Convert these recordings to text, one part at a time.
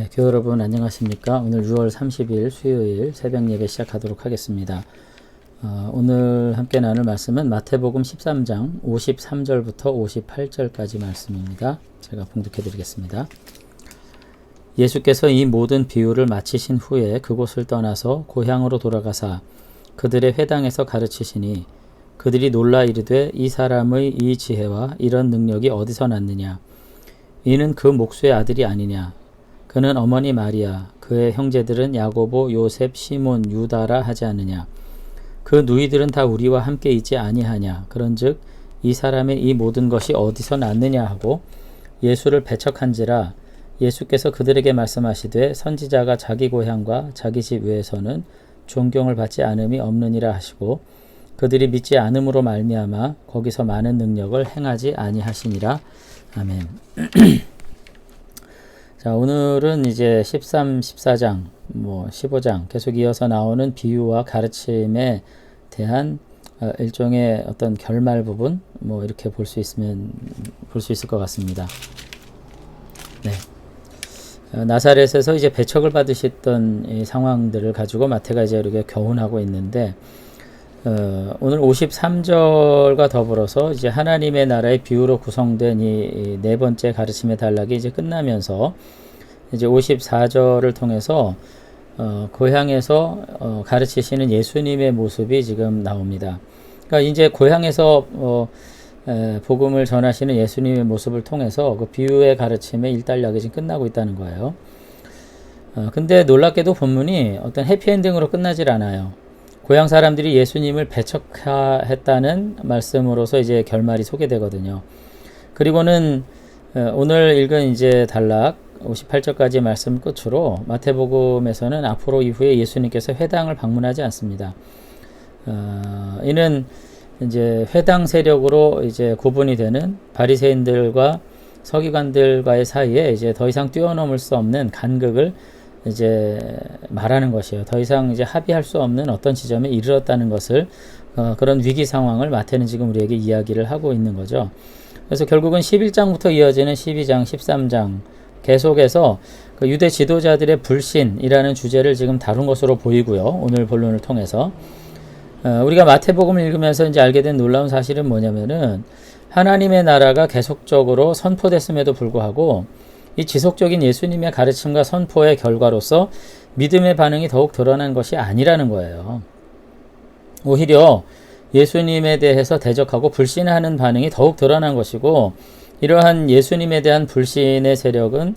네, 교회 여러분 안녕하십니까? 오늘 6월 30일 수요일 새벽 예배 시작하도록 하겠습니다. 오늘 함께 나눌 말씀은 마태복음 13장 53절부터 58절까지 말씀입니다. 제가 봉독해 드리겠습니다. 예수께서 이 모든 비유를 마치신 후에 그곳을 떠나서 고향으로 돌아가사 그들의 회당에서 가르치시니 그들이 놀라 이르되 이 사람의 이 지혜와 이런 능력이 어디서 났느냐? 이는 그 목수의 아들이 아니냐? 그는 어머니 마리아, 그의 형제들은 야고보, 요셉, 시몬, 유다라 하지 않느냐? 그 누이들은 다 우리와 함께 있지 아니하냐? 그런즉 이 사람의 이 모든 것이 어디서 났느냐 하고 예수를 배척한지라. 예수께서 그들에게 말씀하시되 선지자가 자기 고향과 자기 집 외에서는 존경을 받지 않음이 없느니라 하시고 그들이 믿지 않음으로 말미암아 거기서 많은 능력을 행하지 아니하시니라. 아멘. 자, 오늘은 이제 13, 14장, 15장 계속 이어서 나오는 비유와 가르침에 대한 일종의 어떤 결말 부분, 이렇게 볼 수 있을 것 같습니다. 네. 나사렛에서 이제 배척을 받으셨던 이 상황들을 가지고 마태가 이제 이렇게 교훈하고 있는데, 오늘 53절과 더불어서 이제 하나님의 나라의 비유로 구성된 이 네 번째 가르침의 단락이 이제 끝나면서 이제 54절을 통해서 고향에서 가르치시는 예수님의 모습이 지금 나옵니다. 그러니까 이제 고향에서 복음을 전하시는 예수님의 모습을 통해서 그 비유의 가르침의 일단락이 지금 끝나고 있다는 거예요. 근데 놀랍게도 본문이 어떤 해피엔딩으로 끝나질 않아요. 고향 사람들이 예수님을 배척했다는 말씀으로서 이제 결말이 소개되거든요. 그리고는 오늘 읽은 이제 단락 58절까지 말씀 끝으로 마태복음에서는 앞으로 이후에 예수님께서 회당을 방문하지 않습니다. 이는 이제 회당 세력으로 이제 구분이 되는 바리새인들과 서기관들과의 사이에 이제 더 이상 뛰어넘을 수 없는 간극을 이제 말하는 것이에요. 더 이상 이제 합의할 수 없는 어떤 지점에 이르렀다는 것을 그런 위기 상황을 마태는 지금 우리에게 이야기를 하고 있는 거죠. 그래서 결국은 11장부터 이어지는 12장, 13장 계속해서 그 유대 지도자들의 불신이라는 주제를 지금 다룬 것으로 보이고요. 오늘 본론을 통해서 우리가 마태복음을 읽으면서 이제 알게 된 놀라운 사실은 뭐냐면은 하나님의 나라가 계속적으로 선포됐음에도 불구하고 이 지속적인 예수님의 가르침과 선포의 결과로서 믿음의 반응이 더욱 드러난 것이 아니라는 거예요. 오히려 예수님에 대해서 대적하고 불신하는 반응이 더욱 드러난 것이고 이러한 예수님에 대한 불신의 세력은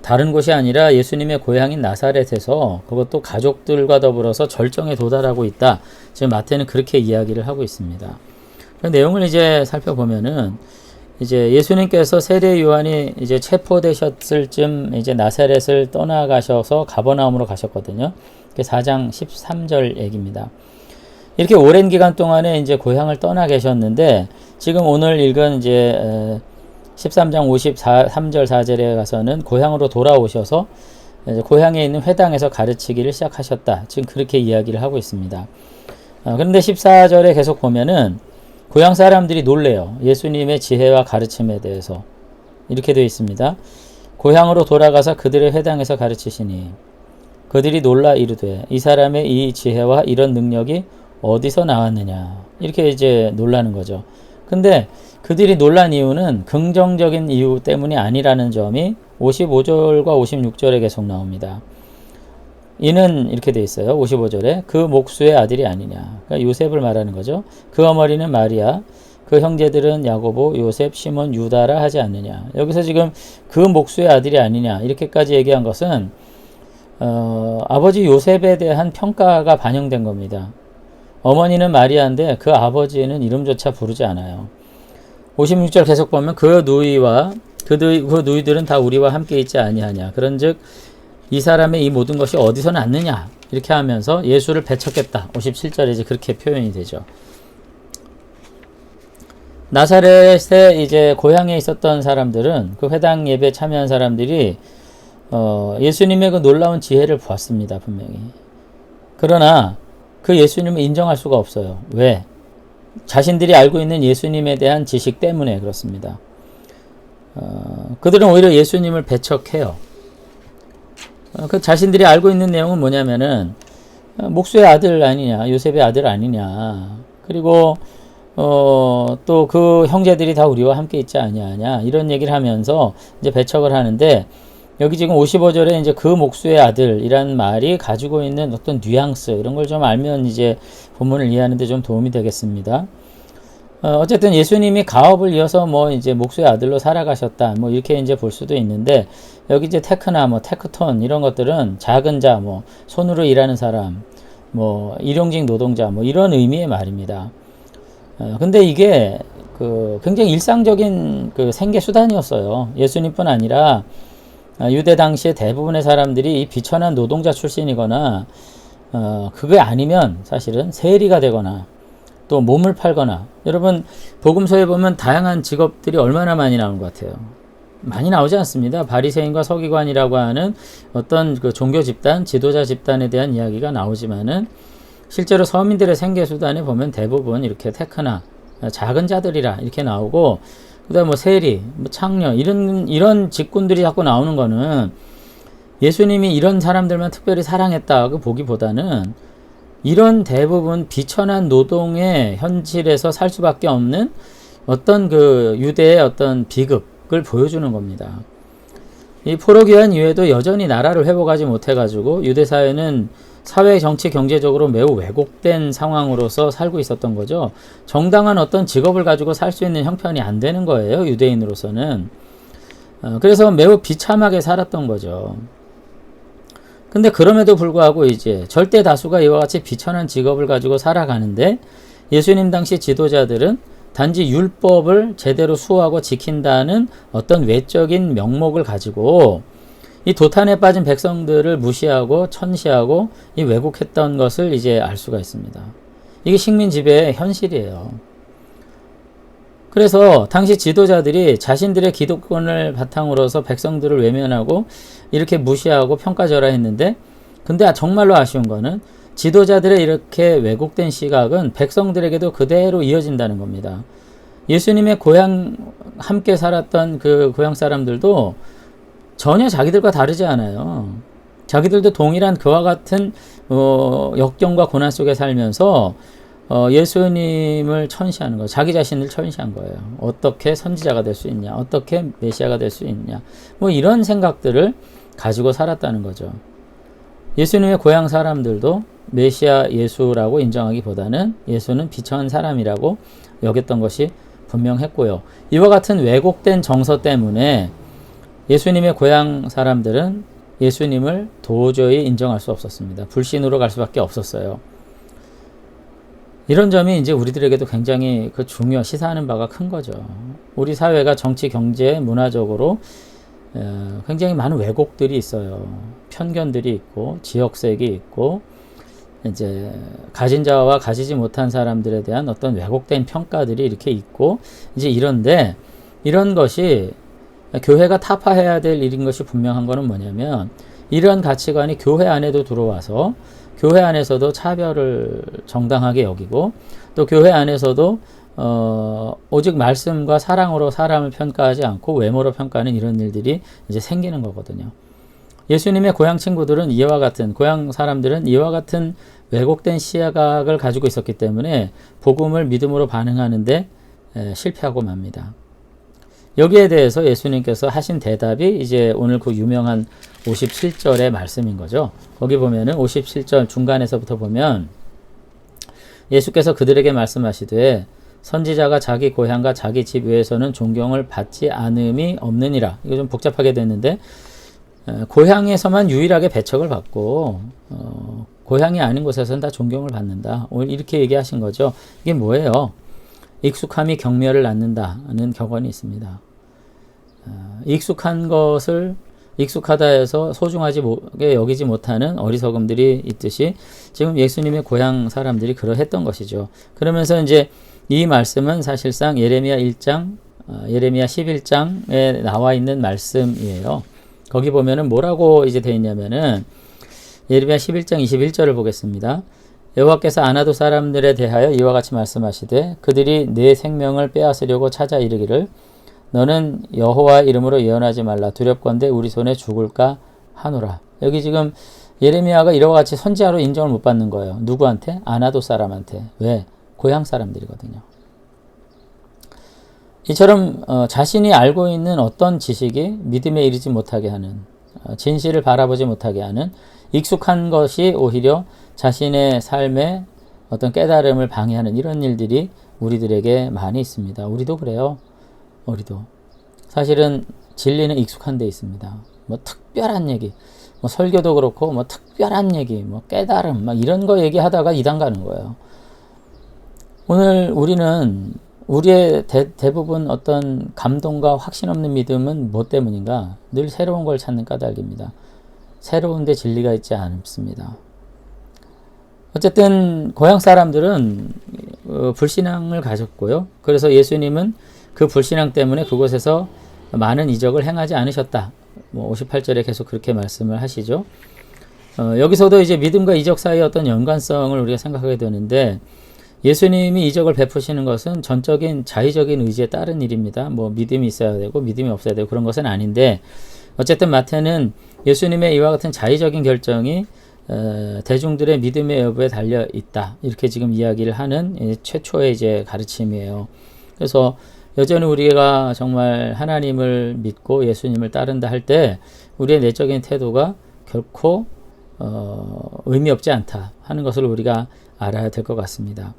다른 곳이 아니라 예수님의 고향인 나사렛에서 그것도 가족들과 더불어서 절정에 도달하고 있다. 지금 마태는 그렇게 이야기를 하고 있습니다. 그 내용을 이제 살펴보면은 이제 예수님께서 세례 요한이 이제 체포되셨을 쯤 이제 나사렛을 떠나가셔서 가버나움으로 가셨거든요. 그게 4장 13절 얘기입니다. 이렇게 오랜 기간 동안에 이제 고향을 떠나 계셨는데 지금 오늘 읽은 이제 13장 53절 4절에 가서는 고향으로 돌아오셔서 이제 고향에 있는 회당에서 가르치기를 시작하셨다. 지금 그렇게 이야기를 하고 있습니다. 그런데 14절에 계속 보면은 고향 사람들이 놀래요. 예수님의 지혜와 가르침에 대해서. 이렇게 되어 있습니다. 고향으로 돌아가서 그들의 회당에서 가르치시니 그들이 놀라 이르되 이 사람의 이 지혜와 이런 능력이 어디서 나왔느냐. 이렇게 이제 놀라는 거죠. 근데 그들이 놀란 이유는 긍정적인 이유 때문이 아니라는 점이 55절과 56절에 계속 나옵니다. 이는 이렇게 돼 있어요. 55절에 그 목수의 아들이 아니냐. 그러니까 요셉을 말하는 거죠. 그 어머니는 마리아, 그 형제들은 야고보, 요셉, 시몬, 유다라 하지 않느냐. 여기서 지금 그 목수의 아들이 아니냐 이렇게까지 얘기한 것은 아버지 요셉에 대한 평가가 반영된 겁니다. 어머니는 마리아인데 그 아버지는 이름조차 부르지 않아요. 56절 계속 보면 그 누이와 그 누이들은 다 우리와 함께 있지 아니하냐. 그런즉 이 사람의 이 모든 것이 어디서 났느냐 이렇게 하면서 예수를 배척했다. 57절에 이제 그렇게 표현이 되죠. 나사렛에 이제 고향에 있었던 사람들은 그 회당 예배 참여한 사람들이 예수님의 그 놀라운 지혜를 보았습니다. 분명히. 그러나 그 예수님을 인정할 수가 없어요. 왜? 자신들이 알고 있는 예수님에 대한 지식 때문에 그렇습니다. 그들은 오히려 예수님을 배척해요. 그 자신들이 알고 있는 내용은 뭐냐면은 목수의 아들 아니냐, 요셉의 아들 아니냐, 그리고 또 그 형제들이 다 우리와 함께 있지 아니하냐, 이런 얘기를 하면서 이제 배척을 하는데, 여기 지금 55절에 이제 그 목수의 아들이란 말이 가지고 있는 어떤 뉘앙스, 이런 걸 좀 알면 이제 본문을 이해하는데 좀 도움이 되겠습니다. 어쨌든 예수님이 가업을 이어서 뭐 이제 목수의 아들로 살아가셨다, 뭐 이렇게 이제 볼 수도 있는데, 여기 이제 테크나 뭐 테크톤 이런 것들은 작은 자, 뭐 손으로 일하는 사람, 뭐 일용직 노동자, 뭐 이런 의미의 말입니다. 근데 이게 굉장히 일상적인 생계 수단이었어요. 예수님뿐 아니라 유대 당시의 대부분의 사람들이 이 비천한 노동자 출신이거나 그게 아니면 사실은 세리가 되거나 또 몸을 팔거나, 여러분 복음서에 보면 다양한 직업들이 얼마나 많이 나오는 것 같아요. 많이 나오지 않습니다. 바리새인과 서기관이라고 하는 어떤 그 종교 집단, 지도자 집단에 대한 이야기가 나오지만은 실제로 서민들의 생계 수단에 보면 대부분 이렇게 테크나 작은 자들이라 이렇게 나오고, 그다음 뭐 세리, 뭐 창녀 이런 직군들이 자꾸 나오는 거는 예수님이 이런 사람들만 특별히 사랑했다고 보기보다는 이런 대부분 비천한 노동의 현실에서 살 수밖에 없는 어떤 그 유대의 어떤 비극을 보여주는 겁니다. 이 포로기한 이후에도 여전히 나라를 회복하지 못해가지고 유대 사회는 사회, 정치, 경제적으로 매우 왜곡된 상황으로서 살고 있었던 거죠. 정당한 어떤 직업을 가지고 살 수 있는 형편이 안 되는 거예요, 유대인으로서는. 그래서 매우 비참하게 살았던 거죠. 근데 그럼에도 불구하고 이제 절대 다수가 이와 같이 비천한 직업을 가지고 살아가는데, 예수님 당시 지도자들은 단지 율법을 제대로 수호하고 지킨다는 어떤 외적인 명목을 가지고 이 도탄에 빠진 백성들을 무시하고 천시하고 이 왜곡했던 것을 이제 알 수가 있습니다. 이게 식민 지배의 현실이에요. 그래서 당시 지도자들이 자신들의 기득권을 바탕으로서 백성들을 외면하고 이렇게 무시하고 평가절하했는데, 근데 정말로 아쉬운 거는 지도자들의 이렇게 왜곡된 시각은 백성들에게도 그대로 이어진다는 겁니다. 예수님의 고향 함께 살았던 그 고향 사람들도 전혀 자기들과 다르지 않아요. 자기들도 동일한 그와 같은 역경과 고난 속에 살면서 예수님을 천시하는 거예요. 자기 자신을 천시한 거예요. 어떻게 선지자가 될 수 있냐, 어떻게 메시아가 될 수 있냐, 뭐 이런 생각들을 가지고 살았다는 거죠. 예수님의 고향 사람들도 메시아 예수라고 인정하기보다는 예수는 비천한 사람이라고 여겼던 것이 분명했고요. 이와 같은 왜곡된 정서 때문에 예수님의 고향 사람들은 예수님을 도저히 인정할 수 없었습니다. 불신으로 갈 수밖에 없었어요. 이런 점이 이제 우리들에게도 굉장히 시사하는 바가 큰 거죠. 우리 사회가 정치, 경제, 문화적으로 굉장히 많은 왜곡들이 있어요. 편견들이 있고, 지역색이 있고, 이제 가진 자와 가지지 못한 사람들에 대한 어떤 왜곡된 평가들이 이렇게 있고, 이제 이런데, 이런 것이 교회가 타파해야 될 일인 것이 분명한 거는 뭐냐면, 이런 가치관이 교회 안에도 들어와서 교회 안에서도 차별을 정당하게 여기고, 또 교회 안에서도 오직 말씀과 사랑으로 사람을 평가하지 않고 외모로 평가하는 이런 일들이 이제 생기는 거거든요. 예수님의 고향 친구들은 고향 사람들은 이와 같은 왜곡된 시각을 가지고 있었기 때문에 복음을 믿음으로 반응하는데 실패하고 맙니다. 여기에 대해서 예수님께서 하신 대답이 이제 오늘 그 유명한 57절의 말씀인 거죠. 거기 보면은 57절 중간에서부터 보면 예수께서 그들에게 말씀하시되 선지자가 자기 고향과 자기 집 외에서는 존경을 받지 않음이 없느니라. 이거 좀 복잡하게 됐는데, 고향에서만 유일하게 배척을 받고 고향이 아닌 곳에서는 다 존경을 받는다. 오늘 이렇게 얘기하신 거죠. 이게 뭐예요? 익숙함이 경멸을 낳는다는 격언이 있습니다. 익숙한 것을 익숙하다 해서 소중하게 여기지 못하는 어리석음들이 있듯이 지금 예수님의 고향 사람들이 그러했던 것이죠. 그러면서 이제 이 말씀은 사실상 예레미야 11장에 나와 있는 말씀이에요. 거기 보면은 뭐라고 이제 되어 있냐면은 예레미야 11장 21절을 보겠습니다. 여호와께서 아나도 사람들에 대하여 이와 같이 말씀하시되 그들이 내 생명을 빼앗으려고 찾아 이르기를 너는 여호와 이름으로 예언하지 말라 두렵건대 우리 손에 죽을까 하노라. 여기 지금 예레미야가 이와 같이 선지자로 인정을 못 받는 거예요. 누구한테? 아나도 사람한테. 왜? 고향 사람들이거든요. 이처럼 자신이 알고 있는 어떤 지식이 믿음에 이르지 못하게 하는, 진실을 바라보지 못하게 하는, 익숙한 것이 오히려 자신의 삶에 어떤 깨달음을 방해하는 이런 일들이 우리들에게 많이 있습니다. 우리도 그래요. 우리도. 사실은 진리는 익숙한 데 있습니다. 뭐 특별한 얘기, 뭐 설교도 그렇고 뭐 특별한 얘기, 뭐 깨달음 막 이런 거 얘기하다가 이단 가는 거예요. 오늘 우리는 우리의 대부분 어떤 감동과 확신 없는 믿음은 뭐 때문인가? 늘 새로운 걸 찾는 까닭입니다. 새로운데 진리가 있지 않습니다. 어쨌든 고향 사람들은 불신앙을 가졌고요. 그래서 예수님은 그 불신앙 때문에 그곳에서 많은 이적을 행하지 않으셨다. 58절에 계속 그렇게 말씀을 하시죠. 여기서도 이제 믿음과 이적 사이의 어떤 연관성을 우리가 생각하게 되는데, 예수님이 이적을 베푸시는 것은 전적인 자의적인 의지에 따른 일입니다. 뭐 믿음이 있어야 되고 믿음이 없어야 되고 그런 것은 아닌데, 어쨌든 마태는 예수님의 이와 같은 자의적인 결정이 대중들의 믿음의 여부에 달려 있다. 이렇게 지금 이야기를 하는 최초의 이제 가르침이에요. 그래서 여전히 우리가 정말 하나님을 믿고 예수님을 따른다 할 때 우리의 내적인 태도가 결코 의미 없지 않다 하는 것을 우리가 알아야 될 것 같습니다.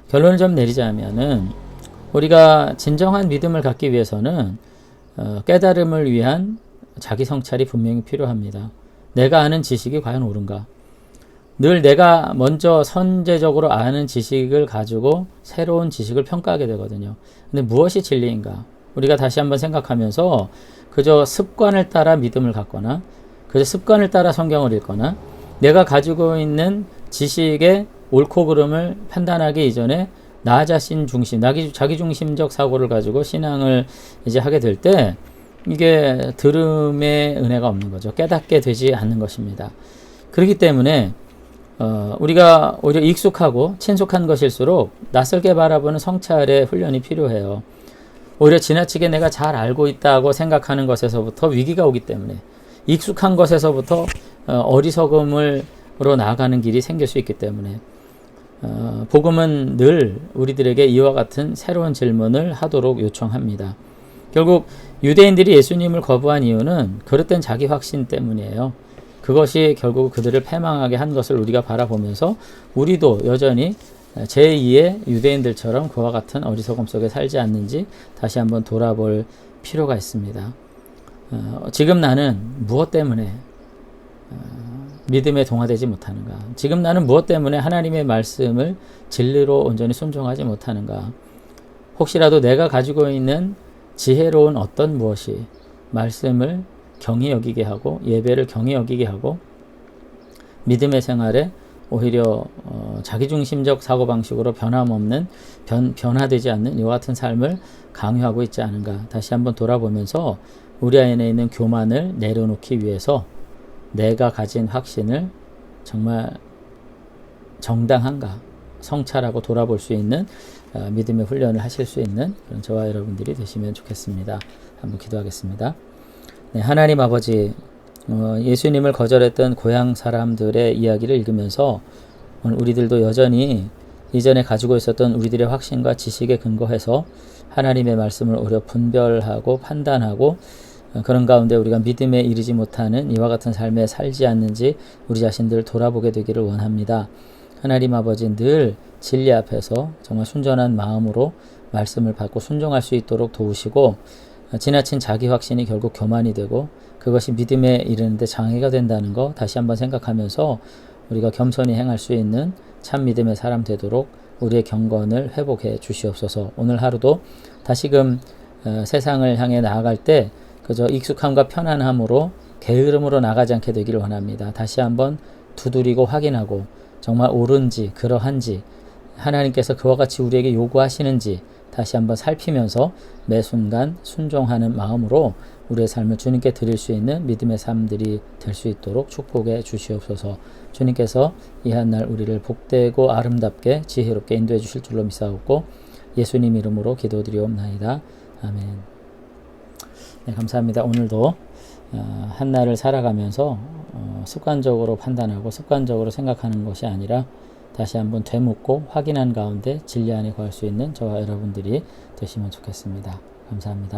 결론을 좀 내리자면은, 우리가 진정한 믿음을 갖기 위해서는 깨달음을 위한 자기 성찰이 분명히 필요합니다. 내가 아는 지식이 과연 옳은가? 늘 내가 먼저 선제적으로 아는 지식을 가지고 새로운 지식을 평가하게 되거든요. 근데 무엇이 진리인가? 우리가 다시 한번 생각하면서 그저 습관을 따라 믿음을 갖거나 그저 습관을 따라 성경을 읽거나 내가 가지고 있는 지식의 옳고 그름을 판단하기 이전에 나 자신 중심, 자기 중심적 사고를 가지고 신앙을 이제 하게 될 때 이게 들음의 은혜가 없는 거죠. 깨닫게 되지 않는 것입니다. 그렇기 때문에 우리가 오히려 익숙하고 친숙한 것일수록 낯설게 바라보는 성찰의 훈련이 필요해요. 오히려 지나치게 내가 잘 알고 있다고 생각하는 것에서부터 위기가 오기 때문에, 익숙한 것에서부터 어리석음으로 나아가는 길이 생길 수 있기 때문에 복음은 늘 우리들에게 이와 같은 새로운 질문을 하도록 요청합니다. 결국 유대인들이 예수님을 거부한 이유는 그릇된 자기 확신 때문이에요. 그것이 결국 그들을 패망하게 한 것을 우리가 바라보면서 우리도 여전히 제2의 유대인들처럼 그와 같은 어리석음 속에 살지 않는지 다시 한번 돌아볼 필요가 있습니다. 지금 나는 무엇 때문에 믿음에 동화되지 못하는가? 지금 나는 무엇 때문에 하나님의 말씀을 진리로 온전히 순종하지 못하는가? 혹시라도 내가 가지고 있는 지혜로운 어떤 무엇이 말씀을 경히 여기게 하고 예배를 경히 여기게 하고 믿음의 생활에 오히려 자기중심적 사고방식으로 변함없는 변화되지 않는 이와 같은 삶을 강요하고 있지 않은가? 다시 한번 돌아보면서 우리 안에 있는 교만을 내려놓기 위해서 내가 가진 확신을 정말 정당한가 성찰하고 돌아볼 수 있는 믿음의 훈련을 하실 수 있는 그런 저와 여러분들이 되시면 좋겠습니다. 한번 기도하겠습니다. 네, 하나님 아버지, 예수님을 거절했던 고향 사람들의 이야기를 읽으면서 우리들도 여전히 이전에 가지고 있었던 우리들의 확신과 지식에 근거해서 하나님의 말씀을 오히려 분별하고 판단하고 그런 가운데 우리가 믿음에 이르지 못하는 이와 같은 삶에 살지 않는지 우리 자신들 돌아보게 되기를 원합니다. 하나님 아버지, 늘 진리 앞에서 정말 순전한 마음으로 말씀을 받고 순종할 수 있도록 도우시고, 지나친 자기 확신이 결국 교만이 되고 그것이 믿음에 이르는데 장애가 된다는 거 다시 한번 생각하면서 우리가 겸손히 행할 수 있는 참 믿음의 사람 되도록 우리의 경건을 회복해 주시옵소서. 오늘 하루도 다시금 세상을 향해 나아갈 때 그저 익숙함과 편안함으로 게으름으로 나가지 않게 되기를 원합니다. 다시 한번 두드리고 확인하고 정말 옳은지 그러한지 하나님께서 그와 같이 우리에게 요구하시는지 다시 한번 살피면서 매 순간 순종하는 마음으로 우리의 삶을 주님께 드릴 수 있는 믿음의 삶들이 될 수 있도록 축복해 주시옵소서. 주님께서 이 한 날 우리를 복되고 아름답게 지혜롭게 인도해 주실 줄로 믿사옵고 예수님 이름으로 기도드리옵나이다. 아멘. 네, 감사합니다. 오늘도 한 날을 살아가면서 습관적으로 판단하고 습관적으로 생각하는 것이 아니라 다시 한번 되묻고 확인한 가운데 진리 안에 거할 수 있는 저와 여러분들이 되시면 좋겠습니다. 감사합니다.